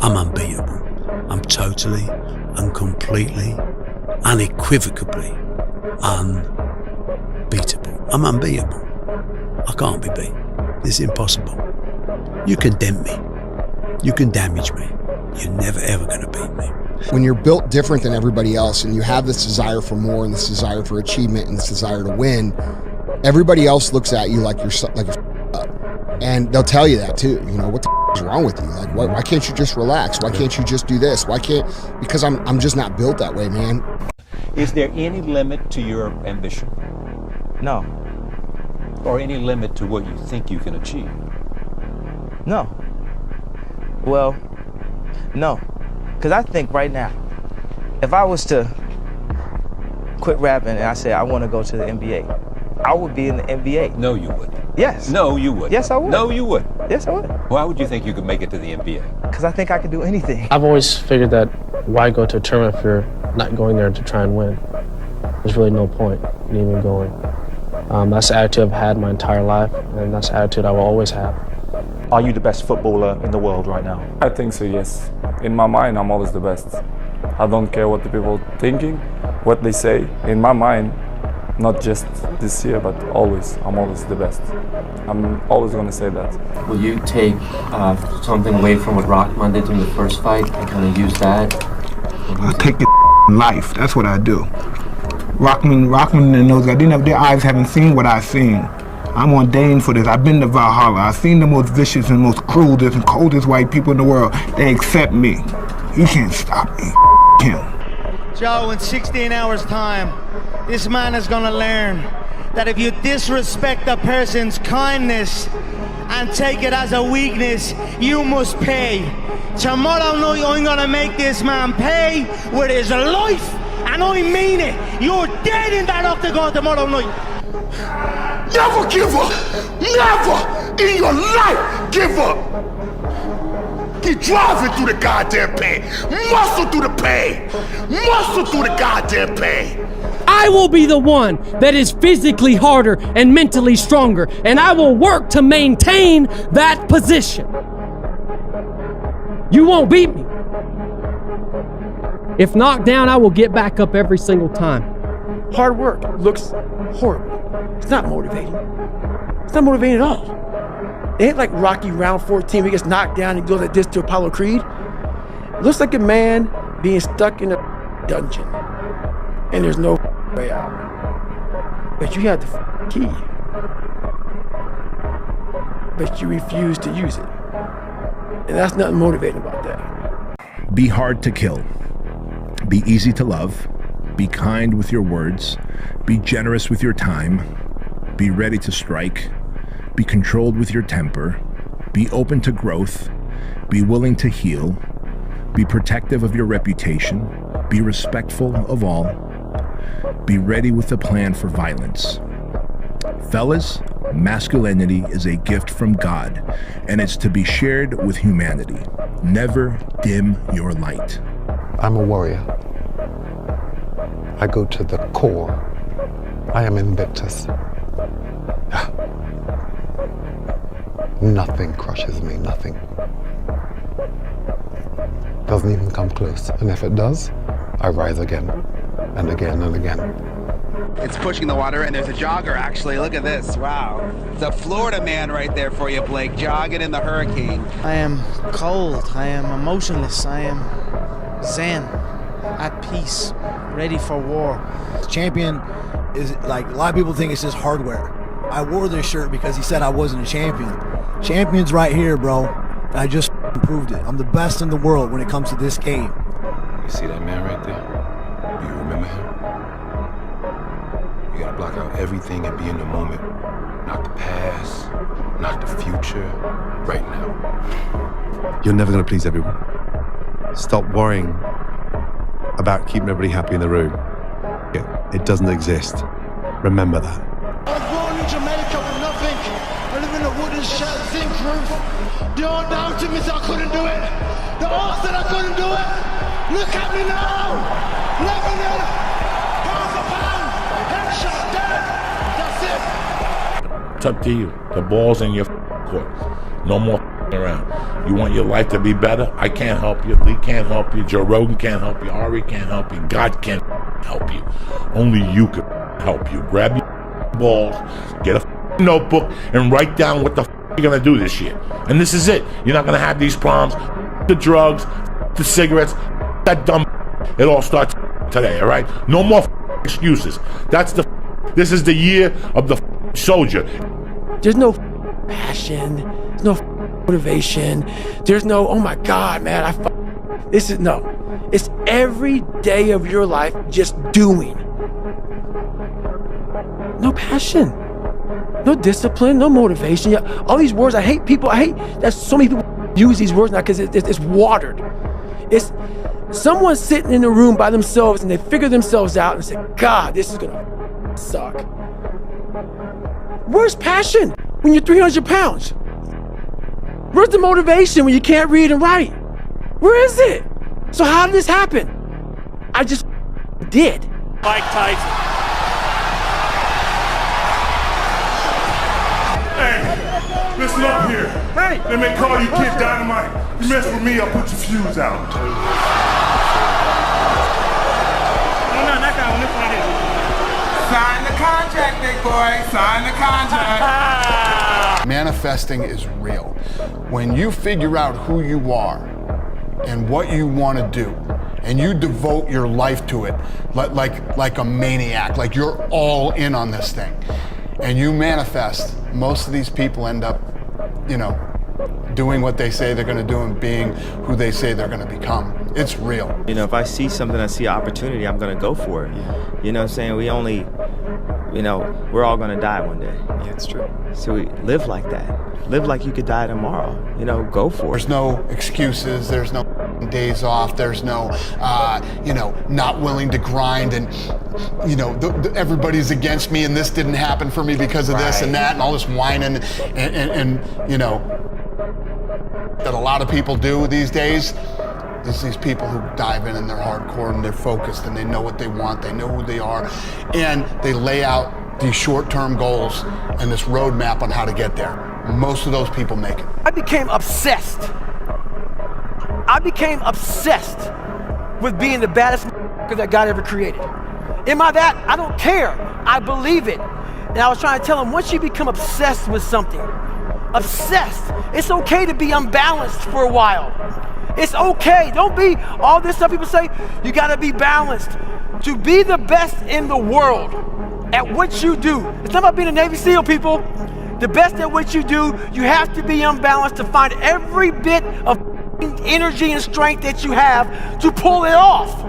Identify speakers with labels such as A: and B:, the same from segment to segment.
A: I'm unbeatable. I'm totally and completely, unequivocally unbeatable. I'm unbeatable. I can't be beat. It's impossible. You can dent me. You can damage me. You're never ever going to beat me.
B: When you're built different than everybody else and you have this desire for more and this desire for achievement and this desire to win, everybody else looks at you like you're up. And they'll tell you that too. You know, what the is wrong with you? Like, why can't you just relax? Why can't you just do this? Why can't, because I'm just not built that way, man.
C: Is there any limit to your ambition?
D: No.
C: Or any limit to what you think you can achieve?
D: No. Well, no. Because I think right now, if I was to quit rapping and I said I want to go to the NBA, I would be in the NBA.
C: No, you wouldn't.
D: Yes.
C: No, you wouldn't.
D: Yes, I would.
C: No, you wouldn't.
D: Yes, I would.
C: Why would you think you could make it to the NBA?
D: Because I think I could do anything.
E: I've always figured that why go to a tournament if you're not going there to try and win? There's really no point in even going. That's the attitude I've had my entire life, and that's the attitude I will always have.
F: Are you the best footballer in the world right now?
G: I think so, yes. In my mind, I'm always the best. I don't care what the people are thinking, what they say. In my mind, not just this year, but always, I'm always the best. I'm always going to say that.
H: Will you take something away from what Rockman did in the first fight and kind of use that?
I: I take the life. That's what I do. Rockman and those guys, their eyes haven't seen what I've seen. I'm ordained for this. I've been to Valhalla. I've seen the most vicious and most cruelest and coldest white people in the world. They accept me. He can't stop me. Him.
J: Joe, in 16 hours' time, this man is gonna learn that if you disrespect a person's kindness and take it as a weakness, you must pay. Tomorrow night, I'm gonna make this man pay with his life, and I mean it. You're dead in that octagon tomorrow night.
K: Never give up! Never in your life give up! Keep driving through the goddamn pain. Muscle through the pain. Muscle through the goddamn pain.
L: I will be the one that is physically harder and mentally stronger, and I will work to maintain that position. You won't beat me. If knocked down, I will get back up every single time.
M: Hard work looks horrible. It's not motivating. It's not motivating at all. It ain't like Rocky round 14 where he gets knocked down and goes like this to Apollo Creed. It looks like a man being stuck in a dungeon and there's no way out. But you have the key. But you refuse to use it. And that's nothing motivating about that.
N: Be hard to kill. Be easy to love. Be kind with your words. Be generous with your time. Be ready to strike. Be controlled with your temper. Be open to growth. Be willing to heal. Be protective of your reputation. Be respectful of all. Be ready with a plan for violence. Fellas, masculinity is a gift from God, and it's to be shared with humanity. Never dim your light.
O: I'm a warrior. I go to the core. I am invictus. Nothing crushes me, nothing. Doesn't even come close. And if it does, I rise again and again and again.
P: It's pushing the water, and there's a jogger, actually. Look at this. Wow. It's a Florida man right there for you, Blake, jogging in the hurricane.
Q: I am cold. I am emotionless. I am zen, at peace, ready for war.
R: Champion is like, a lot of people think it's just hardware. I wore this shirt because he said I wasn't a champion. Champion's right here, bro. I just proved it. I'm the best in the world when it comes to this game.
S: You see that man right there? You remember him? You gotta block out everything and be in the moment. Not the past, not the future, right now.
T: You're never gonna please everyone. Stop worrying about keeping everybody happy in the room. It doesn't exist. Remember that.
J: I was born in Jamaica with nothing. I live in a wooden shed, zinc roof. The old down to me said I couldn't do it. The old said I couldn't do it. Look at me now. Living in pound for pound. Headshot dead. That's it.
F: It's up to you. The ball's in your court. No more around.
U: You want your life to be better? I can't help you. Lee can't help you. Joe Rogan can't help you. Ari can't help you. God can't help you. Only you can help you. Grab your balls, get a notebook, and write down what the you're gonna do this year. And this is it. You're not gonna have these problems. The drugs, the cigarettes, that dumb. It all starts today, all right? No more excuses. This is the year of the soldier.
M: There's no passion. There's no motivation. There's no, oh my God, man, no. It's every day of your life just doing. No passion, no discipline, no motivation. All these words, I hate that so many people use these words now because it's watered. It's someone sitting in a room by themselves and they figure themselves out and say, God, this is gonna suck. Where's passion when you're 300 pounds? Where's the motivation when you can't read and write? Where is it? So how did this happen? I just did.
V: Mike Tyson.
K: Hey, listen up here. Hey, they may call you Kid Dynamite. You mess with me, I'll put your fuse out.
V: No, not that one. This one here.
W: Sign the contract, big boy. Sign the contract.
B: Manifesting is real. When you figure out who you are and what you want to do, and you devote your life to it like a maniac, like you're all in on this thing, and you manifest, most of these people end up, doing what they say they're going to do and being who they say they're going to become. It's real.
D: If I see something, I see opportunity, I'm going to go for it. You know what I'm saying? We're all going to die one day. Yeah, it's true. So we live like that. Live like you could die tomorrow. Go for it.
B: There's no excuses. There's no days off. There's no, not willing to grind and, everybody's against me and this didn't happen for me because of this and that and all this whining and that a lot of people do these days. There's these people who dive in and they're hardcore and they're focused and they know what they want, they know who they are, and they lay out these short-term goals and this roadmap on how to get there. Most of those people make it.
M: I became obsessed with being the baddest that God ever created. Am I that? I don't care. I believe it. And I was trying to tell him, once you become obsessed with something, it's okay to be unbalanced for a while. It's okay. Don't be all this stuff people say, you gotta be balanced. To be the best in the world at what you do. It's not about being a Navy SEAL, people. The best at what you do, you have to be unbalanced to find every bit of energy and strength that you have to pull it off.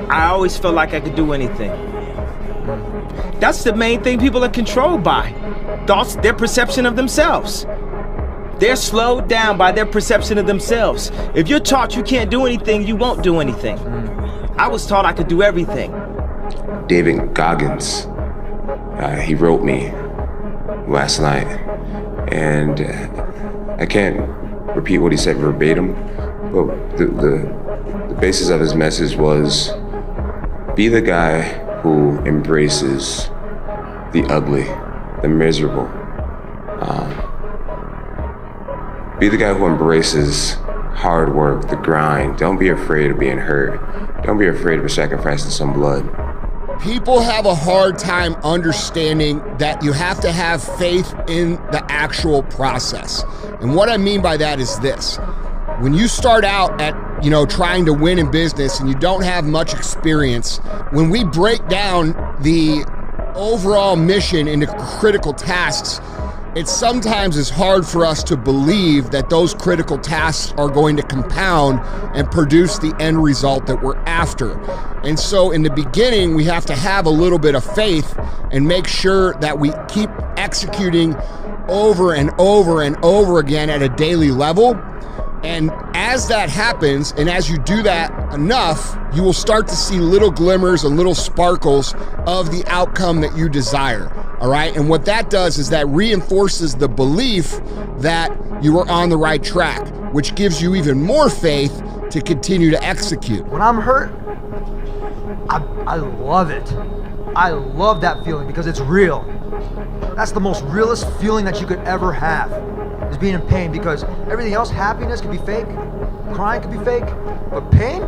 D: I always felt like I could do anything. That's the main thing people are controlled by. Thoughts, their perception of themselves. They're slowed down by their perception of themselves. If you're taught you can't do anything, you won't do anything. I was taught I could do everything.
H: David Goggins, he wrote me last night, and I can't repeat what he said verbatim, but the basis of his message was, be the guy who embraces the ugly, the miserable. Be the guy who embraces hard work, the grind. Don't be afraid of being hurt. Don't be afraid of sacrificing some blood.
B: People have a hard time understanding that you have to have faith in the actual process. And what I mean by that is this. When you start out at, trying to win in business and you don't have much experience, when we break down the overall mission into critical tasks, it sometimes is hard for us to believe that those critical tasks are going to compound and produce the end result that we're after. And so in the beginning, we have to have a little bit of faith and make sure that we keep executing over and over and over again at a daily level. And as that happens, and as you do that enough, you will start to see little glimmers and little sparkles of the outcome that you desire, all right? And what that does is that reinforces the belief that you are on the right track, which gives you even more faith to continue to execute.
X: When I'm hurt, I love it. I love that feeling because it's real. That's the most realest feeling that you could ever have. is being in pain, because everything else, happiness can be fake, crying can be fake, but pain,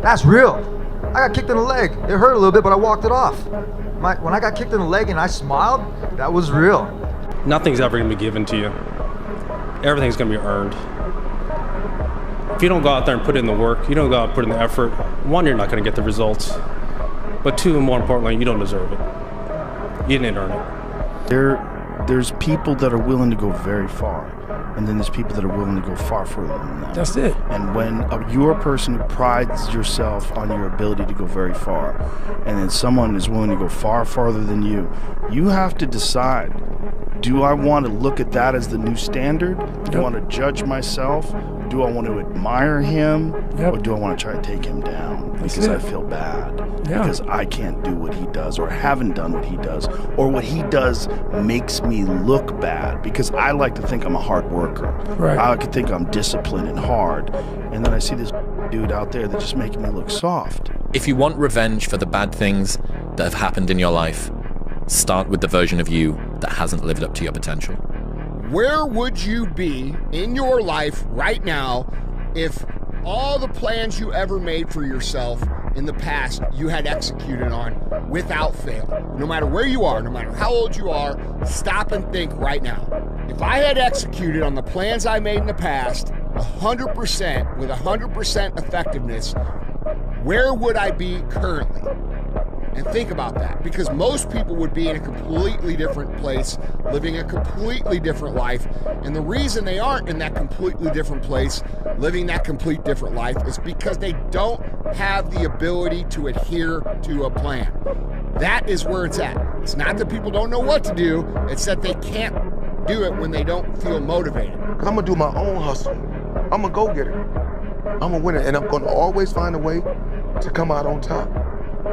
X: that's real. I got kicked in the leg. It hurt a little bit, but I walked it off. When I got kicked in the leg and I smiled, that was real.
A: Nothing's ever gonna be given to you. Everything's gonna be earned. If you don't go out there and put in the work, you don't go out and put in the effort, one, you're not gonna get the results. But two, and more importantly, you don't deserve it. You didn't earn it.
C: There's people that are willing to go very far, and then there's people that are willing to go far further than that.
M: That's it.
C: And when you're a person who prides yourself on your ability to go very far, and then someone is willing to go far farther than you have to decide, do I want to look at that as the new standard? Do I want to judge myself? Do I want to admire him? Or do I want to try to take him down because I feel bad? Because I can't do what he does, or haven't done what he does, or what he does makes me look bad, because I like to think I'm a hard worker.
M: Right.
C: I like to think I'm disciplined and hard. And then I see this dude out there that's just making me look soft.
E: If you want revenge for the bad things that have happened in your life, start with the version of you that hasn't lived up to your potential.
B: Where would you be in your life right now if all the plans you ever made for yourself in the past you had executed on without fail? No matter where you are, no matter how old you are, stop and think right now. If I had executed on the plans I made in the past 100% with 100% effectiveness, where would I be currently? And think about that, because most people would be in a completely different place, living a completely different life. And the reason they aren't in that completely different place, living that complete different life, is because they don't have the ability to adhere to a plan. That is where it's at. It's not that people don't know what to do, it's that they can't do it when they don't feel motivated.
K: I'm gonna do my own hustle. I'm a go-getter. I'm a winner, and I'm gonna always find a way to come out on top,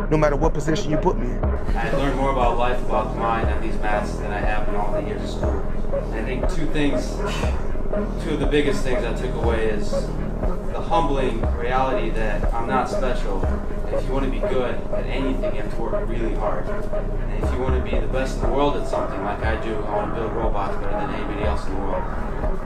K: no matter what position you put me in.
G: I learned more about life, about the mind on these mats than I have in all the years of school. I think two of the biggest things I took away is the humbling reality that I'm not special. If you want to be good at anything, you have to work really hard. And if you want to be the best in the world at something like I do, I want to build robots better than anybody else in the world.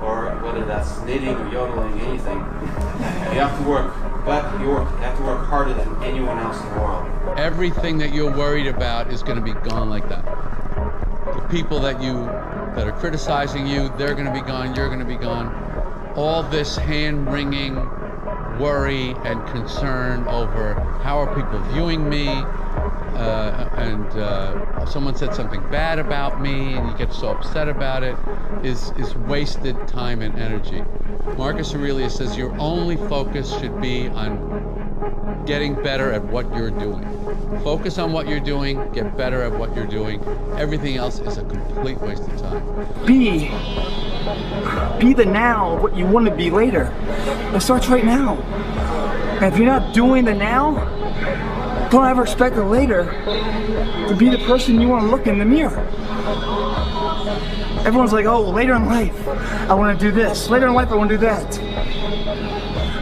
G: Or whether that's knitting or yodeling, anything, you have to work. But you have to work harder than anyone else in the world.
Y: Everything that you're worried about is going to be gone like that. The people that are criticizing you, they're going to be gone, you're going to be gone. All this hand-wringing worry and concern over how are people viewing me, and someone said something bad about me and you get so upset about it, is wasted time and energy. Marcus Aurelius says your only focus should be on getting better at what you're doing. Focus on what you're doing, get better at what you're doing. Everything else is a complete waste of time.
X: Be the now of what you want to be later. It starts right now. And if you're not doing the now, don't ever expect it later to be the person you want to look in the mirror. Everyone's like, oh, later in life, I want to do this. Later in life, I want to do that.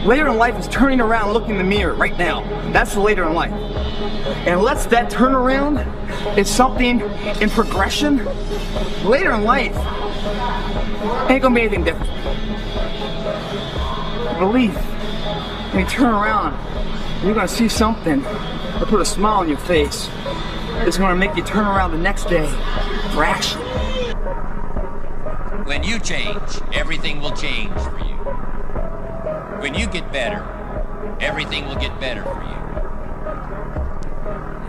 X: Later in life is turning around, looking in the mirror right now. That's the later in life. And unless that turnaround is something in progression, later in life ain't gonna be anything different. Believe, when you turn around, you're gonna see something that put a smile on your face. It's gonna make you turn around the next day for action.
Z: When you change, everything will change for you. When you get better, everything will get better for you.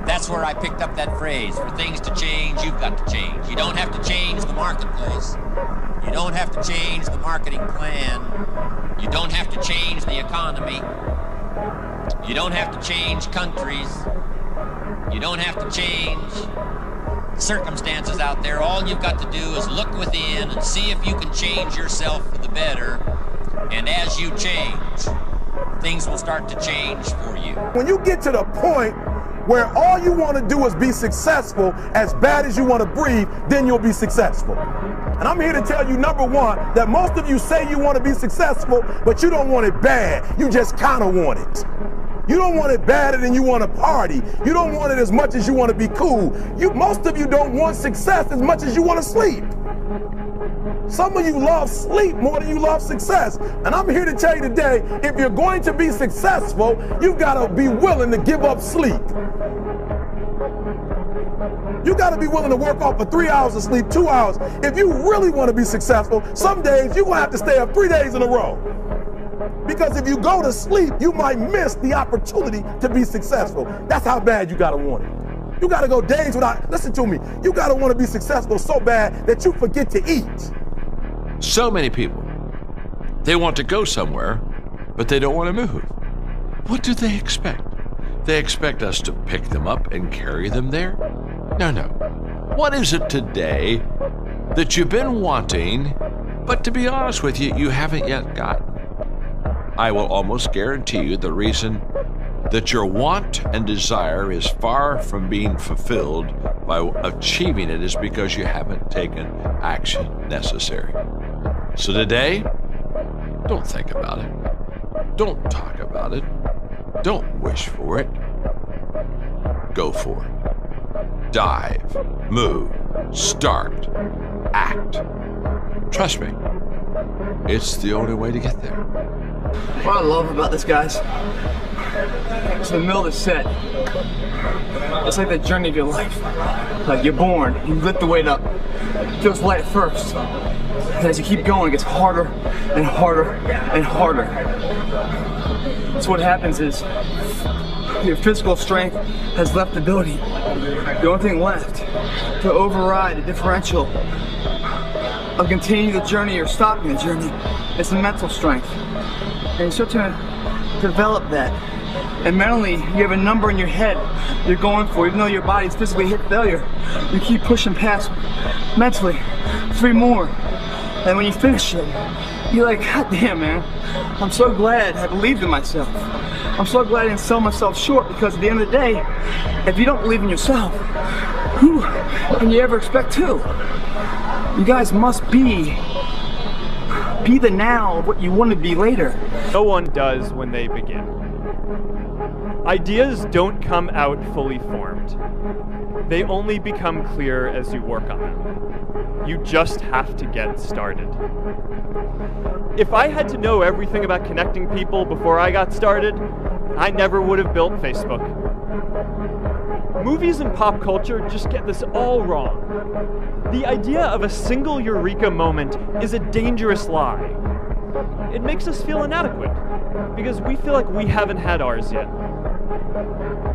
Z: That's where I picked up that phrase, for things to change, you've got to change. You don't have to change the marketplace. You don't have to change the marketing plan. You don't have to change the economy. You don't have to change countries. You don't have to change circumstances out there. All you've got to do is look within and see if you can change yourself for the better. And as you change, things will start to change for you.
K: When you get to the point where all you want to do is be successful, as bad as you want to breathe, then you'll be successful. And I'm here to tell you, number one, that most of you say you want to be successful, but you don't want it bad. You just kind of want it. You don't want it badder than you want to party. You don't want it as much as you want to be cool. Most of you don't want success as much as you want to sleep.
I: Some of you love sleep more than you love success. And I'm here to tell you today, if you're going to be successful, you've got to be willing to give up sleep. You got to be willing to work off for 3 hours of sleep, 2 hours. If you really want to be successful, some days you're going to have to stay up 3 days in a row. Because if you go to sleep, you might miss the opportunity to be successful. That's how bad you got to want it. You got to go days without, listen to me, you got to want to be successful so bad that you forget to eat.
L: So many people, they want to go somewhere, but they don't want to move. What do they expect? They expect us to pick them up and carry them there? No. What is it today that you've been wanting, but to be honest with you, you haven't yet gotten? I will almost guarantee you the reason that your want and desire is far from being fulfilled by achieving it is because you haven't taken action necessary. So today, don't think about it. Don't talk about it. Don't wish for it. Go for it. Dive, move, start, act. Trust me, it's the only way to get there.
X: What I love about this, guys, it's in the middle of the set. It's like the journey of your life. Like you're born, you lift the weight up. It feels light at first. And as you keep going, it gets harder and harder and harder. So what happens is your physical strength has left the building. The only thing left to override the differential of continuing the journey or stopping the journey is the mental strength. And you start to develop that. And mentally, you have a number in your head you're going for, even though your body's physically hit failure. You keep pushing past mentally, 3 more. And when you finish it, you're like, God damn, man, I'm so glad I believed in myself. I'm so glad I didn't sell myself short, because at the end of the day, if you don't believe in yourself, who can you ever expect to? You guys must be the now of what you want to be later.
N: No one does when they begin. Ideas don't come out fully formed. They only become clear as you work on them. You just have to get started. If I had to know everything about connecting people before I got started, I never would have built Facebook. Movies and pop culture just get this all wrong. The idea of a single eureka moment is a dangerous lie. It makes us feel inadequate, because we feel like we haven't had ours yet.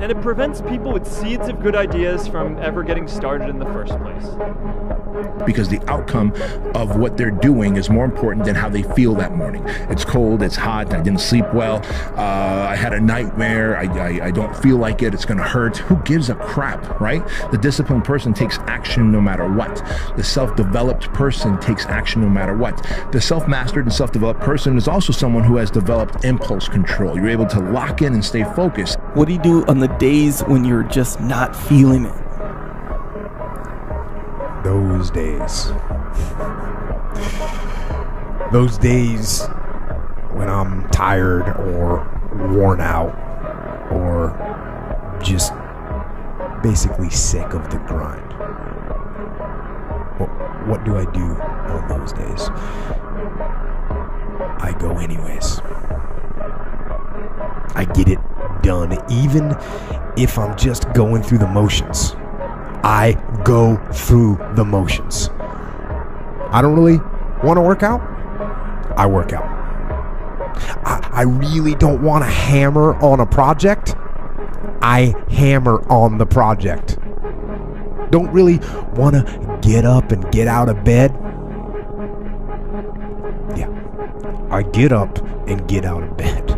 N: And it prevents people with seeds of good ideas from ever getting started in the first place.
O: Because the outcome of what they're doing is more important than how they feel that morning. It's cold, it's hot, I didn't sleep well, I had a nightmare, I don't feel like it, it's gonna hurt. Who gives a crap, right? The disciplined person takes action no matter what. The self-developed person takes action no matter what. The self-mastered and self-developed person is also someone who has developed impulse control. You're able to lock in and stay focused.
P: What do you do on the days when you're just not feeling it?
Q: Those days when I'm tired or worn out or just basically sick of the grind. What do I do on those days? I go anyways. I get it done, even if I'm just going through the motions. I go through the motions. I don't really want to work out. I work out. I really don't want to hammer on a project. I hammer on the project. Don't really want to get up and get out of bed. Yeah, I get up and get out of bed.